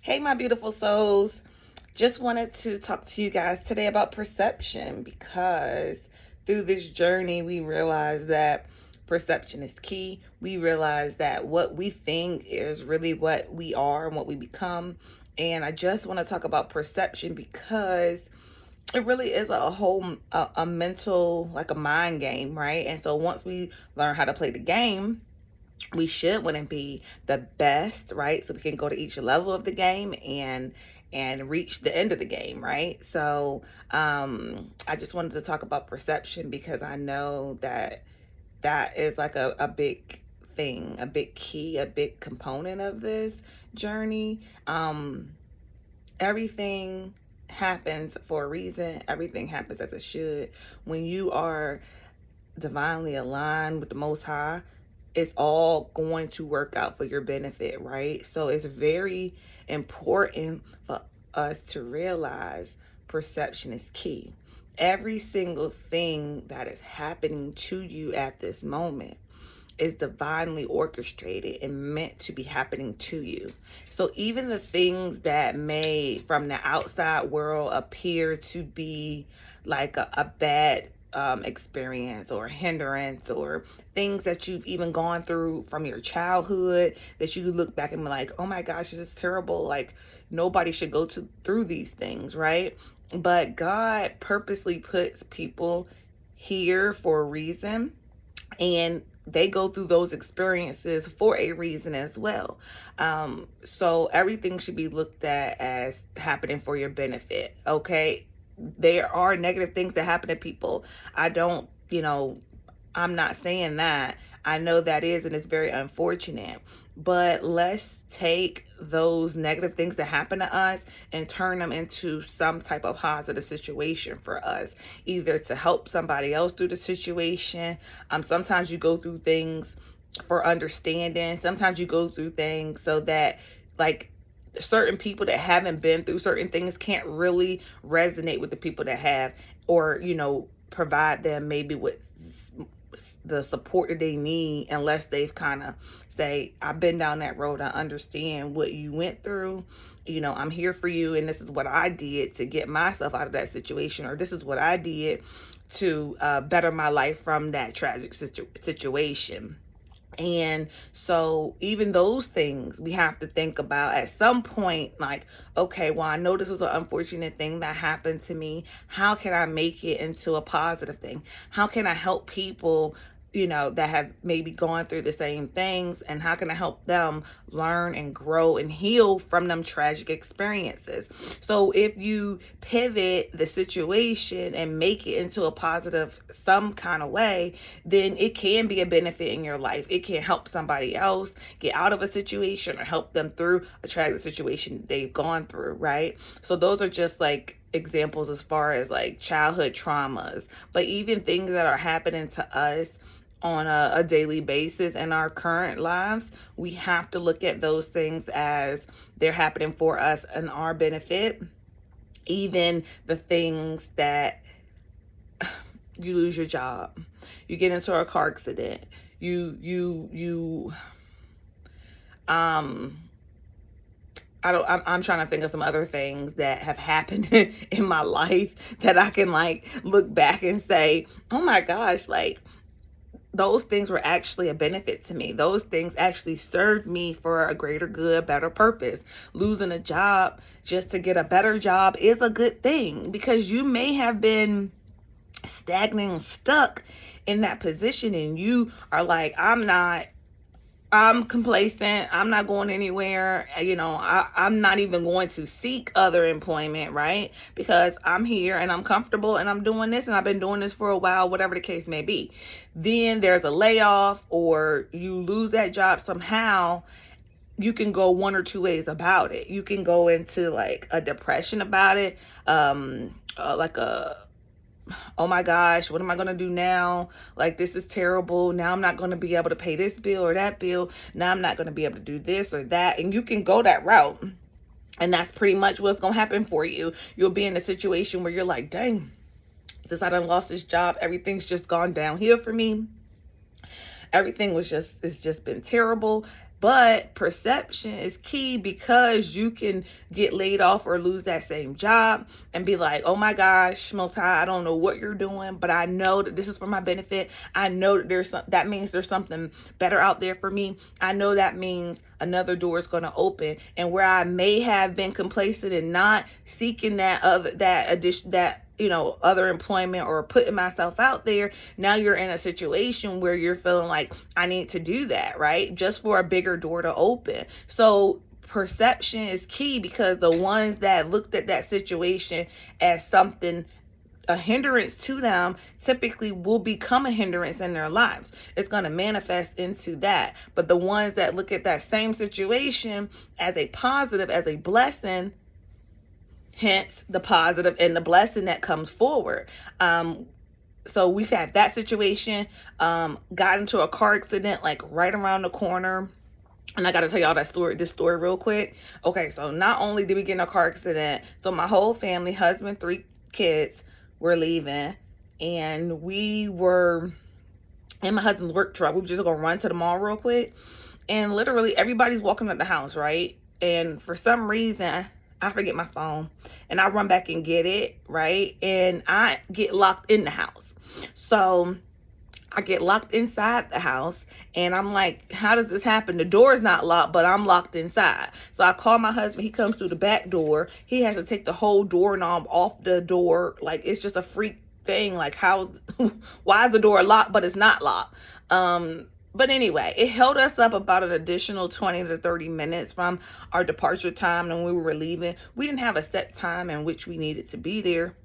Hey, my beautiful souls. Just wanted to talk to you guys today about perception because through this journey, we realize that perception is key. We realize that what we think is really what we are and what we become. And I just want to talk about perception because it really is a whole a mental, like a mind game, right? And so once we learn how to play the game, we should want to be the best, right? So we can go to each level of the game and reach the end of the game, right? So I just wanted to talk about perception because I know that that is like a big thing, a big key, a big component of this journey. Everything happens for a reason. Everything happens as it should. When you are divinely aligned with the Most High, it's all going to work out for your benefit, right? So it's very important for us to realize perception is key. Every single thing that is happening to you at this moment is divinely orchestrated and meant to be happening to you. So even the things that may from the outside world appear to be like a bad experience or hindrance or things that you've even gone through from your childhood that you look back and be like, oh my gosh, this is terrible. Like nobody should go through these things, right? But God purposely puts people here for a reason, and they go through those experiences for a reason as well. So everything should be looked at as happening for your benefit. Okay. There are negative things that happen to people. I don't, I'm not saying that. I know that is, and it's very unfortunate. But let's take those negative things that happen to us and turn them into some type of positive situation for us, either to help somebody else through the situation. Sometimes you go through things for understanding. Sometimes you go through things so that, like, certain people that haven't been through certain things can't really resonate with the people that have, or provide them maybe with the support that they need, unless they've kind of say, I've been down that road, I understand what you went through, I'm here for you, and this is what I did to get myself out of that situation, or this is what I did to better my life from that tragic situation. And so even those things we have to think about at some point, like, okay, well, I know this was an unfortunate thing that happened to me. How can I make it into a positive thing? How can I help people, that have maybe gone through the same things, and how can I help them learn and grow and heal from them tragic experiences? So if you pivot the situation and make it into a positive some kind of way, then it can be a benefit in your life. It can help somebody else get out of a situation or help them through a tragic situation they've gone through, right? So those are just like examples as far as like childhood traumas, but even things that are happening to us on a daily basis in our current lives, we have to look at those things as they're happening for us and our benefit. Even the things that you lose your job, you get into a car accident, I'm trying to think of some other things that have happened in my life that I can like look back and say, oh my gosh, like those things were actually a benefit to me. Those things actually served me for a greater good, better purpose. Losing a job just to get a better job is a good thing, because you may have been stagnant and stuck in that position and you are like, I'm complacent. I'm not going anywhere. I'm not even going to seek other employment, right? Because I'm here and I'm comfortable and I'm doing this and I've been doing this for a while, whatever the case may be. Then there's a layoff or you lose that job somehow. You can go one or two ways about it. You can go into like a depression about it, like oh my gosh, what am I going to do now? Like, this is terrible. Now I'm not going to be able to pay this bill or that bill. Now I'm not going to be able to do this or that. And you can go that route. And that's pretty much what's going to happen for you. You'll be in a situation where you're like, dang, since I done lost this job, everything's just gone downhill for me. It's just been terrible. But perception is key, because you can get laid off or lose that same job and be like, oh my gosh, Most High, I don't know what you're doing, but I know that this is for my benefit. I know that that means there's something better out there for me. I know that means another door is going to open. And where I may have been complacent and not seeking that other employment or putting myself out there, now you're in a situation where you're feeling like, I need to do that, right? Just for a bigger door to open. So perception is key, because the ones that looked at that situation as something, a hindrance to them, typically will become a hindrance in their lives. It's going to manifest into that. But the ones that look at that same situation as a positive, as a blessing, hence the positive and the blessing that comes forward. So we've had that situation, got into a car accident like right around the corner. And I got to tell y'all this story real quick. Okay, so not only did we get in a car accident, so my whole family, husband, 3 kids, were leaving. And we were in my husband's work truck. We were just going to run to the mall real quick. And literally everybody's walking at the house, right? And for some reason, I forget my phone, and I run back and get it, right? And I get locked in the house. So I get locked inside the house, and I'm like, how does this happen? The door is not locked, but I'm locked inside. So I call my husband. He comes through the back door. He has to take the whole doorknob off the door. Like, it's just a freak thing. Like, how, why is the door locked, but it's not locked? But anyway, it held us up about an additional 20 to 30 minutes from our departure time, and we were leaving. We didn't have a set time in which we needed to be there.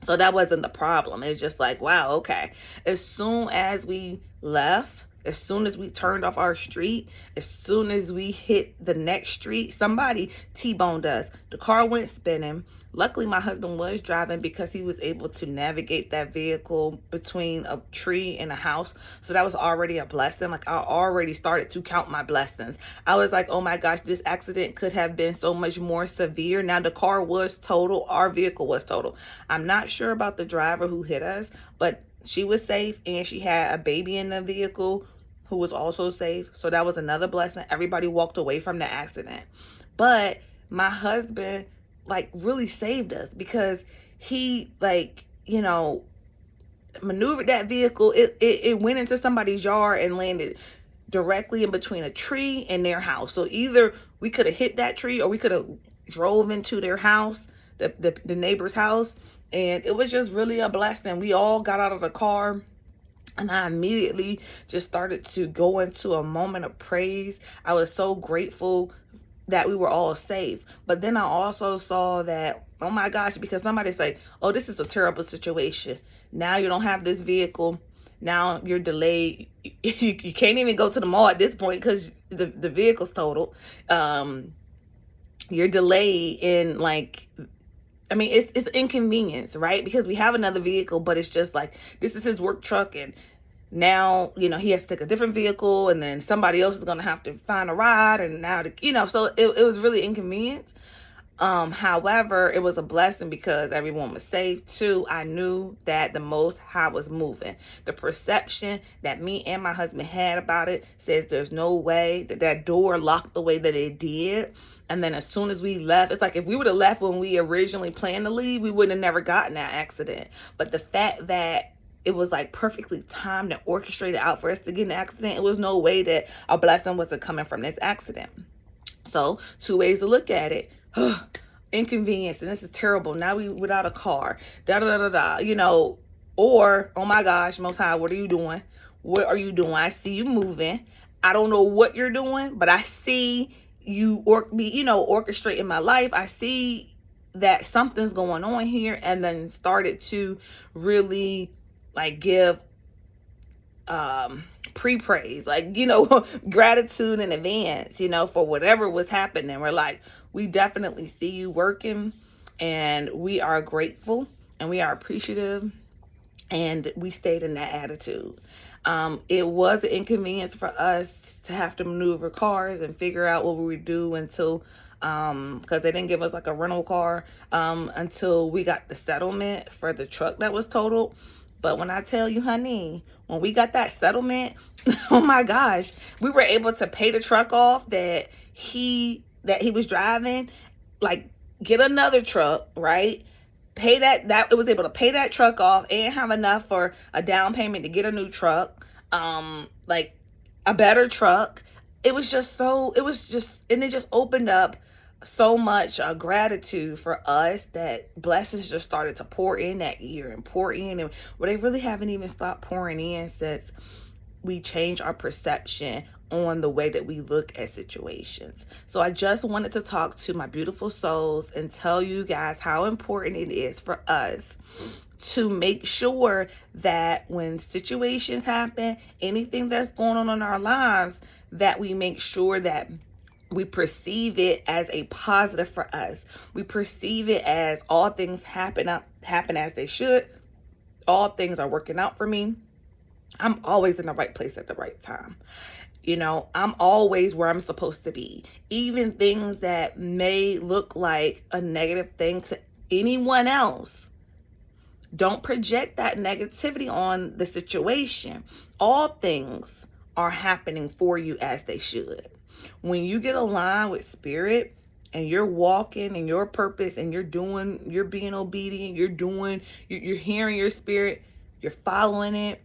So that wasn't the problem. It's just like, wow, okay. As soon as we left, as soon as we turned off our street, as soon as we hit the next street, somebody T-boned us. The car went spinning. Luckily, my husband was driving, because he was able to navigate that vehicle between a tree and a house. So that was already a blessing. Like, I already started to count my blessings. I was like, oh my gosh, this accident could have been so much more severe. Now, the car was total. Our vehicle was total. I'm not sure about the driver who hit us, but she was safe, and she had a baby in the vehicle who was also safe. So that was another blessing. Everybody walked away from the accident. But my husband, like, really saved us, because he, like, maneuvered that vehicle. It went into somebody's yard and landed directly in between a tree and their house. So either we could have hit that tree, or we could have drove into their house, the neighbor's house. And it was just really a blessing. We all got out of the car, and I immediately just started to go into a moment of praise. I was so grateful that we were all safe. But then I also saw that, oh my gosh, because somebody say, oh, this is a terrible situation. Now you don't have this vehicle. Now you're delayed. You can't even go to the mall at this point, because the vehicle's totaled. You're delayed in, like, I mean, it's inconvenience, right? Because we have another vehicle, but it's just like, this is his work truck, and now, he has to take a different vehicle, and then somebody else is going to have to find a ride, and now, so it was really inconvenience. However, it was a blessing, because everyone was safe too. I knew that the Most High was moving. The perception that me and my husband had about it says there's no way that door locked the way that it did. And then as soon as we left, it's like, if we would have left when we originally planned to leave, we would have never gotten that accident. But the fact that it was like perfectly timed and orchestrated out for us to get in an accident, it was no way that a blessing wasn't coming from this accident. So 2 ways to look at it. Inconvenience, and this is terrible. Now we without a car. Or, oh my gosh, Most High, what are you doing? What are you doing? I see you moving. I don't know what you're doing, but I see you orchestrating my life. I see that something's going on here, and then started to really, like, give pre-praise, like, gratitude in advance, for whatever was happening. We're like, we definitely see you working, and we are grateful, and we are appreciative, and we stayed in that attitude. It was an inconvenience for us to have to maneuver cars and figure out what we would do until, because they didn't give us like a rental car, until we got the settlement for the truck that was totaled. But when I tell you, honey, when we got that settlement, oh my gosh, we were able to pay the truck off that he was driving, like get another truck, right? Pay that it was able to pay that truck off and have enough for a down payment to get a new truck, like a better truck. It was just, and it just opened up so much gratitude for us, that blessings just started to pour in that year and pour in, and they really haven't even stopped pouring in since we changed our perception on the way that we look at situations. So I just wanted to talk to my beautiful souls and tell you guys how important it is for us to make sure that when situations happen, anything that's going on in our lives, that we make sure that we perceive it as a positive for us. We perceive it as all things happen as they should. All things are working out for me. I'm always in the right place at the right time. I'm always where I'm supposed to be. Even things that may look like a negative thing to anyone else, don't project that negativity on the situation. All things are happening for you as they should. When you get aligned with spirit and you're walking in your purpose and you're being obedient, you're hearing your spirit, you're following it.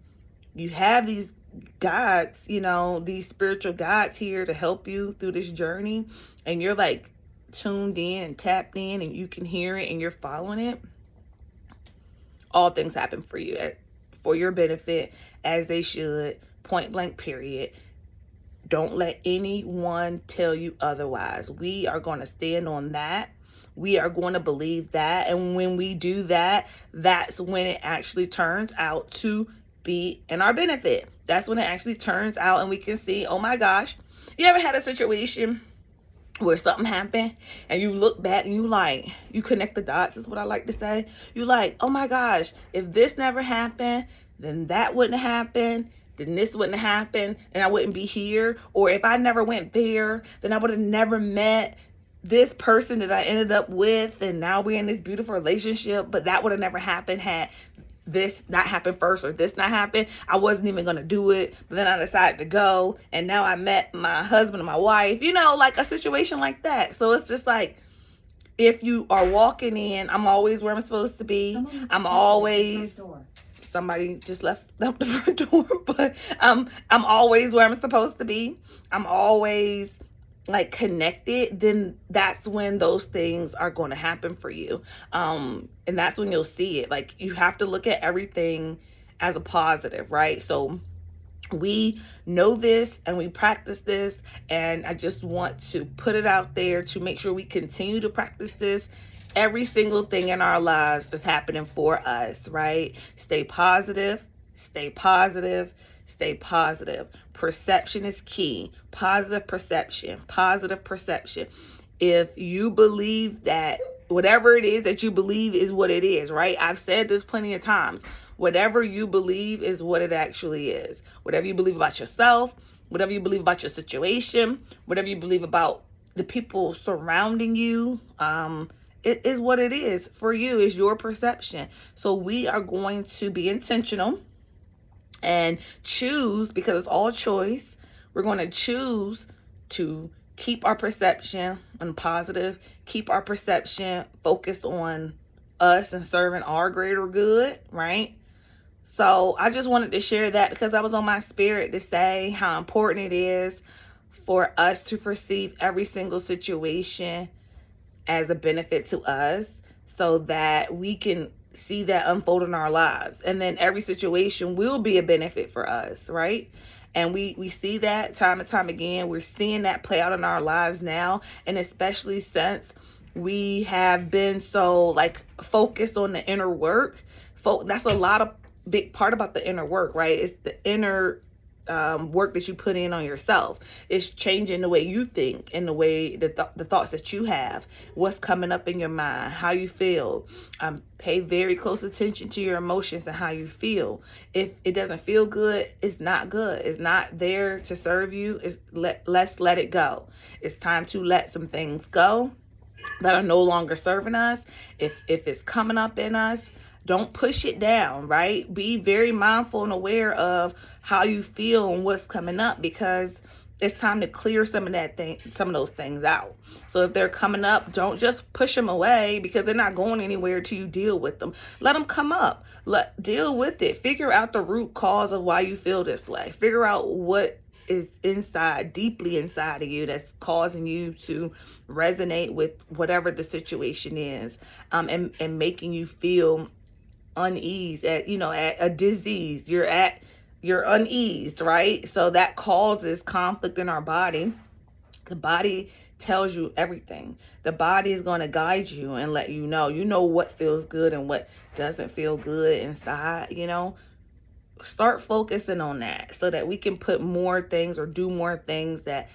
You have these guides, these spiritual guides here to help you through this journey, and you're like tuned in and tapped in and you can hear it and you're following it. All things happen for you for your benefit as they should, point blank, period. Don't let anyone tell you otherwise. We are going to stand on that. We are going to believe that. And when we do that, that's when it actually turns out to be in our benefit. That's when it actually turns out and we can see, oh my gosh, you ever had a situation where something happened and you look back and you connect the dots, is what I like to say. You like, oh my gosh, if this never happened, then that wouldn't happen. Then this wouldn't happen and I wouldn't be here. Or if I never went there, then I would have never met this person that I ended up with. And now we're in this beautiful relationship, but that would have never happened had this not happened first, or this not happened. I wasn't even going to do it, but then I decided to go. And now I met my husband and my wife, like a situation like that. So it's just like, if you are walking in, I'm always where I'm supposed to be. I'm always... Somebody just left out the front door, but I'm always where I'm supposed to be. I'm always like connected. Then that's when those things are going to happen for you. And that's when you'll see it. Like, you have to look at everything as a positive, right? So we know this and we practice this, and I just want to put it out there to make sure we continue to practice this. Every single thing in our lives is happening for us, right? Stay positive, stay positive, stay positive. Perception is key. Positive perception, positive perception. If you believe that whatever it is that you believe is what it is, right? I've said this plenty of times. Whatever you believe is what it actually is. Whatever you believe about yourself, whatever you believe about your situation, whatever you believe about the people surrounding you, it is what it is for you, is your perception. So we are going to be intentional and choose, because it's all choice. We're going to choose to keep our perception on positive, keep our perception focused on us and serving our greater good, right? So I just wanted to share that because I was on my spirit to say how important it is for us to perceive every single situation as a benefit to us, so that we can see that unfold in our lives. And then every situation will be a benefit for us, right? And we see that time and time again. We're seeing that play out in our lives now. And especially since we have been so like focused on the inner work. That's a lot of big part about the inner work, right? It's the inner work that you put in on yourself. It's changing the way you think and the way the thoughts that you have, what's coming up in your mind, how you feel. Pay very close attention to your emotions and how you feel. If it doesn't feel good, it's not good. It's not there to serve you. Let's let it go. It's time to let some things go that are no longer serving us. If it's coming up in us, Don't push it down, right? Be very mindful and aware of how you feel and what's coming up, because it's time to clear some of those things out. So if they're coming up, don't just push them away, because they're not going anywhere till you deal with them. Let them come up. Deal with it. Figure out the root cause of why you feel this way. Figure out what is deeply inside of you, that's causing you to resonate with whatever the situation is, and making you feel unease, at a disease. You're uneased, right? So that causes conflict in our body. The body tells you everything. The body is going to guide you and let you know what feels good and what doesn't feel good inside. Start focusing on that, so that we can put more things or do more things that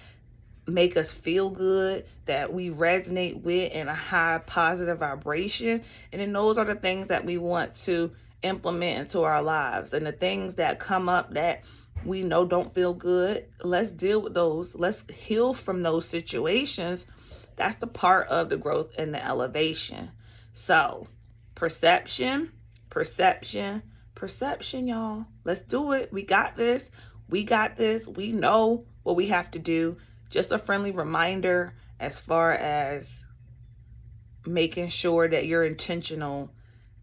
make us feel good, that we resonate with in a high positive vibration. And then those are the things that we want to implement into our lives. And the things that come up that we know don't feel good, let's deal with those. Let's heal from those situations. That's the part of the growth and the elevation. So perception, y'all. Let's do it. We got this. We know what we have to do. Just a friendly reminder as far as making sure that you're intentional.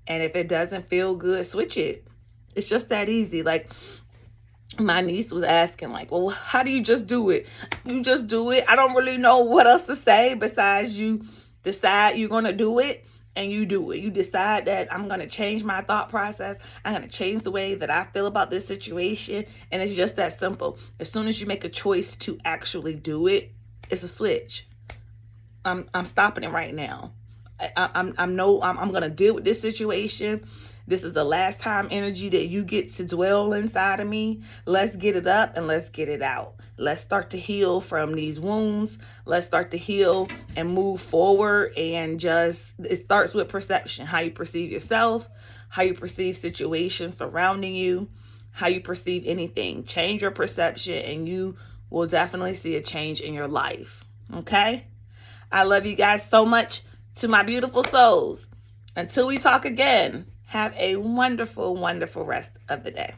And if it doesn't feel good, switch it. It's just that easy. Like, my niece was asking, like, well, how do you just do it? You just do it. I don't really know what else to say besides you decide you're going to do it, and you do it. You decide that I'm going to change my thought process. I'm going to change the way that I feel about this situation. And it's just that simple. As soon as you make a choice to actually do it, it's a switch. I'm stopping it right now. I'm going to deal with this situation. This is the last time energy that you get to dwell inside of me. Let's get it up and let's get it out. Let's start to heal from these wounds. Let's start to heal and move forward. And it starts with perception, how you perceive yourself, how you perceive situations surrounding you, how you perceive anything. Change your perception and you will definitely see a change in your life. Okay? I love you guys so much. To my beautiful souls, until we talk again, have a wonderful, wonderful rest of the day.